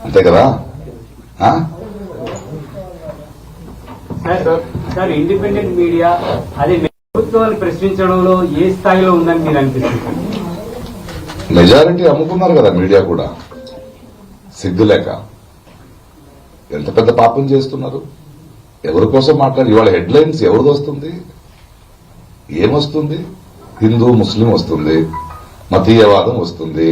అంతే కదా. Sir independent media అదే ప్రభుత్వాన్ని ప్రశ్నించడంలో ఏ స్థాయిలో ఉందని మీరు అనిపిస్తుంది? మెజారిటీ అమ్ముకున్నారు కదా మీడియా కూడా, సిగ్గులేక. ఎంత పెద్ద పాపం చేస్తున్నారు. ఎవరి కోసం మాట్లాడి ఇవాళ హెడ్లైన్స్ ఎవరిది వస్తుంది, ఏమొస్తుంది? హిందూ ముస్లిం వస్తుంది, మతీయవాదం వస్తుంది.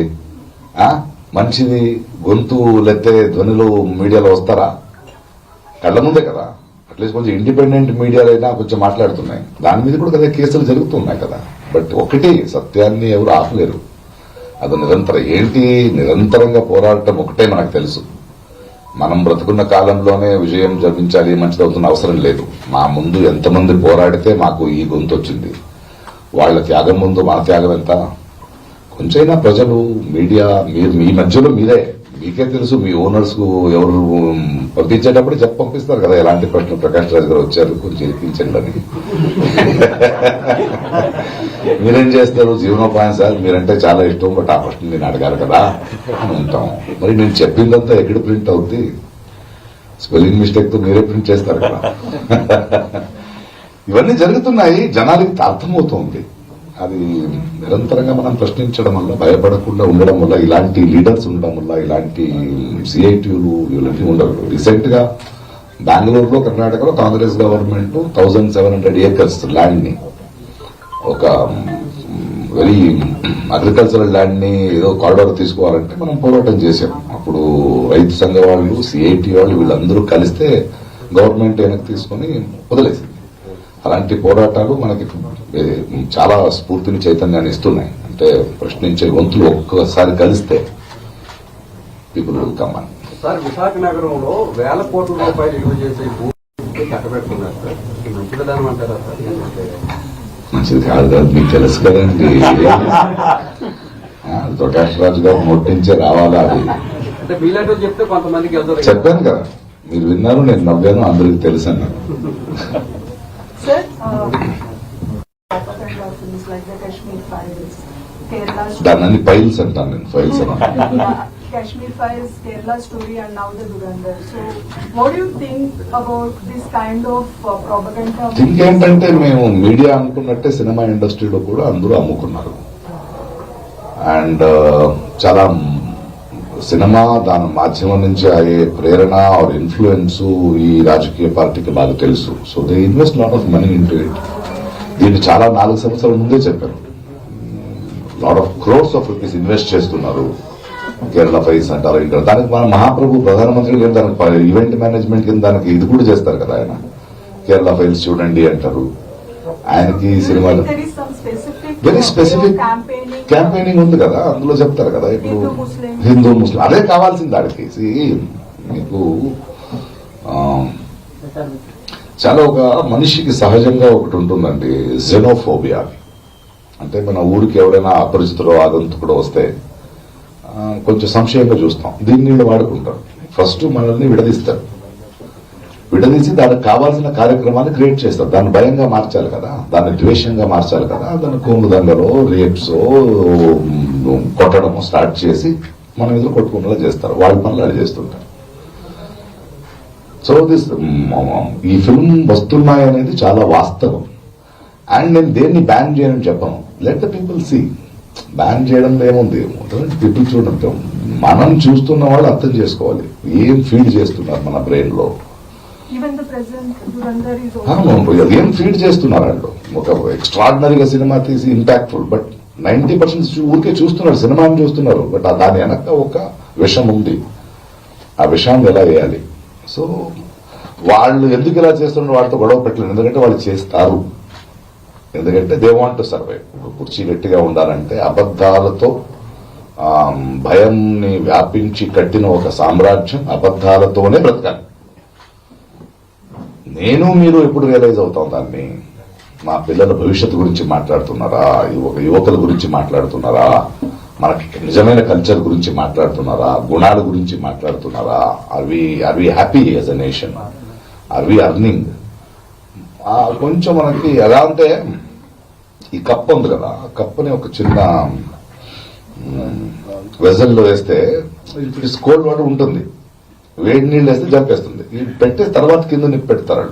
మంచిది గొంతు లెత్తే ధ్వనిలో మీడియాలో వస్తారా? కళ్ల ముందే కదా. అట్లీస్ట్ కొంచెం ఇండిపెండెంట్ మీడియాలైనా కొంచెం మాట్లాడుతున్నాయి. దాని మీద కూడా కదా కేసులు జరుగుతున్నాయి కదా. బట్ ఒకటి సత్యాన్ని ఎవరు ఆపలేరు. అది నిరంతరంగా పోరాడటం ఒకటే మనకు తెలుసు. మనం బ్రతుకున్న కాలంలోనే విజయం జపించాలి, మంచిదవుతున్న అవసరం లేదు. మా ముందు ఎంతమంది పోరాడితే మాకు ఈ గొంతు వచ్చింది. వాళ్ల త్యాగం ముందు మన త్యాగం ఎంత? కొంచెమైనా ప్రజలు, మీడియా, మీరు మీ మధ్యలో మీకే తెలుసు. మీ ఓనర్స్ కు ఎవరు పంపించేటప్పుడు పంపిస్తారు కదా, ఎలాంటి ప్రశ్న ప్రకాష్ రాజ్ గారు వచ్చారు కొంచెం ఇప్పించండి అని. మీరేం చేస్తారు? జీవనోపాయం సార్, మీరంటే చాలా ఇష్టం, బట్ ఆ ప్రశ్న నేను అడగాలి కదా అని ఉంటాం. మరి నేను చెప్పిందంతా ఎక్కడ ప్రింట్ అవుద్ది? స్పెల్లింగ్ మిస్టేక్ తో మీరే ప్రింట్ చేస్తారు కదా. ఇవన్నీ జరుగుతున్నాయి, జనాలకి అర్థమవుతోంది. అది నిరంతరంగా మనం ప్రశ్నించడం వల్ల, భయపడకుండా ఉండడం వల్ల, ఇలాంటి లీడర్స్ ఉండడం వల్ల, ఇలాంటి సిఐటిలు ఇలాంటి ఉండవు. రీసెంట్ గా బెంగళూరులో, కర్ణాటకలో కాంగ్రెస్ గవర్నమెంట్ 1700 acres ల్యాండ్ ని, ఒక వెరీ అగ్రికల్చరల్ ల్యాండ్ ని ఏదో కారిడార్ తీసుకోవాలంటే మనం పోరాటం చేశాం. అప్పుడు రైతు సంఘ వాళ్ళు, సిఐటి వాళ్ళు, వీళ్ళందరూ కలిస్తే గవర్నమెంట్ వెనక్కి తీసుకుని వదిలేసింది. అలాంటి పోరాటాలు మనకి చాలా స్ఫూర్తిని, చైతన్యాన్ని ఇస్తున్నాయి. అంటే ప్రశ్నించే గొంతులు ఒక్కసారి కలిస్తే పీపుల్ విల్ కమ్ అని. సార్, విశాఖ నగరంలో వేల కోట్ల రూపాయలు విలువ చేసే భూమి కట్టబెట్టుకున్నారు సార్. మంచి విధానం అంటారా సార్? మంచిది కాదు కదా, మీకు తెలుసు కదండి. ప్రకాష్ రాజ్ గారు నోటించే రావాలా అది? అంటే మీలాంటి చెప్తే కొంతమందికి చెప్పాను కదా, మీరు విన్నారు, నేను నవ్వాను, అందరికి తెలుసు అన్నాను. దాన్ని ఫైల్స్ అంటాను నేను, ఫైల్స్ అన్నా. Kashmir files, Kerala story, and now the Durandar. So, what do you think about this kind of propaganda? Think ఏంటంటే, మేము మీడియా అనుకున్నట్టే సినిమా ఇండస్ట్రీలో కూడా అందరూ అమ్ముకున్నారు. అండ్ చాలా సినిమా, దాని మాధ్యమం నుంచి అయ్యే ప్రేరణ ఆర్ ఇన్ఫ్లుయెన్స్ ఈ రాజకీయ పార్టీకి బాగా తెలుసు. So they invest lot of money into it. దీన్ని చాలా 4 సంవత్సరాల ముందే చెప్పారు. Lot of crores of rupees invest చేస్తున్నారు. కేరళ ఫైల్స్ అంటారు. ఇంకా దానికి మన మహాప్రభు ప్రధానమంత్రి గారు దానికి ఈవెంట్ మేనేజ్మెంట్ కింద దానికి ఇది కూడా చేస్తారు కదా. ఆయన కేరళ ఫైల్స్ చూడండి అంటారు. ఆయనకి సినిమాలు వెరీ స్పెసిఫిక్ క్యాంపెయినింగ్ ఉంది కదా, అందులో చెప్తారు కదా. ఇప్పుడు హిందూ ముస్లిం అదే కావాల్సింది దానికి. మీకు చాలా ఒక మనిషికి సహజంగా ఒకటి ఉంటుందండి, జెనోఫోబియా. అంటే మన ఊరికి ఎవరైనా అపరిచితుడో ఆగంతుకుడో వస్తే కొంచెం సంశయంగా చూస్తాం. దీన్ని వాడుకుంటారు. ఫస్ట్ మనల్ని విడదీస్తారు. విడదీసి దానికి కావాల్సిన కార్యక్రమాన్ని క్రియేట్ చేస్తారు. దాన్ని భయంగా మార్చాలి కదా, దాన్ని ద్వేషంగా మార్చాలి కదా. దాన్ని కోము దంగలో, రేప్స్, కొట్టడము స్టార్ట్ చేసి మన మీద కొట్టుకునేలా చేస్తారు. వాళ్ళ పనులు అది చేస్తుంటారు. సో ఈ ఫిల్మ్ వస్తున్నాయనేది చాలా వాస్తవం. అండ్ నేను దేన్ని బ్యాన్ చేయని చెప్పను. Let the people see. Ban చేయడం ఏముంది, పీపుల్ చూడటం. మనం చూస్తున్న వాళ్ళు అర్థం చేసుకోవాలి ఏం ఫీడ్ చేస్తున్నారు మన బ్రెయిన్ లో, ఏం ఫీడ్ చేస్తున్నారు వాళ్ళు. ఒక ఎక్స్ట్రాడినరీగా సినిమా తీసి ఇంపాక్ట్ఫుల్, బట్ 90% ఊరికే చూస్తున్నారు, సినిమాని చూస్తున్నారు. బట్ దాని వెనక ఒక విషం ఉంది. ఆ విషయాన్ని ఎలా వేయాలి? సో వాళ్ళు ఎందుకు ఇలా చేస్తున్నారు, వాళ్ళతో గొడవ పెట్టలేదు. ఎందుకంటే వాళ్ళు చేస్తారు. ఎందుకంటే దే వాంట్ టు సర్వైవ్. కుర్చీ గట్టిగా ఉండాలంటే అబద్దాలతో భయంని వ్యాపించి కట్టిన ఒక సామ్రాజ్యం అబద్దాలతోనే బ్రతకాలి. నేను మీరు ఎప్పుడు రియలైజ్ అవుతాం దాన్ని? మా పిల్లల భవిష్యత్తు గురించి మాట్లాడుతున్నారా? యువకుల గురించి మాట్లాడుతున్నారా? మనకి నిజమైన కల్చర్ గురించి మాట్లాడుతున్నారా? గుణాల గురించి మాట్లాడుతున్నారా? Are we happy as a nation? Are we earning? కొంచెం మనకి ఎలా అంటే, ఈ కప్పు ఉంది కదా, ఆ కప్పుని ఒక చిన్న వెజల్లో వేస్తే కోల్డ్ వాటర్ ఉంటుంది. వేడి నీళ్ళు వేస్తే జంపేస్తుంది ఈ పెట్టే తర్వాత కింద నిప్పు పెడతారు వాళ్ళు.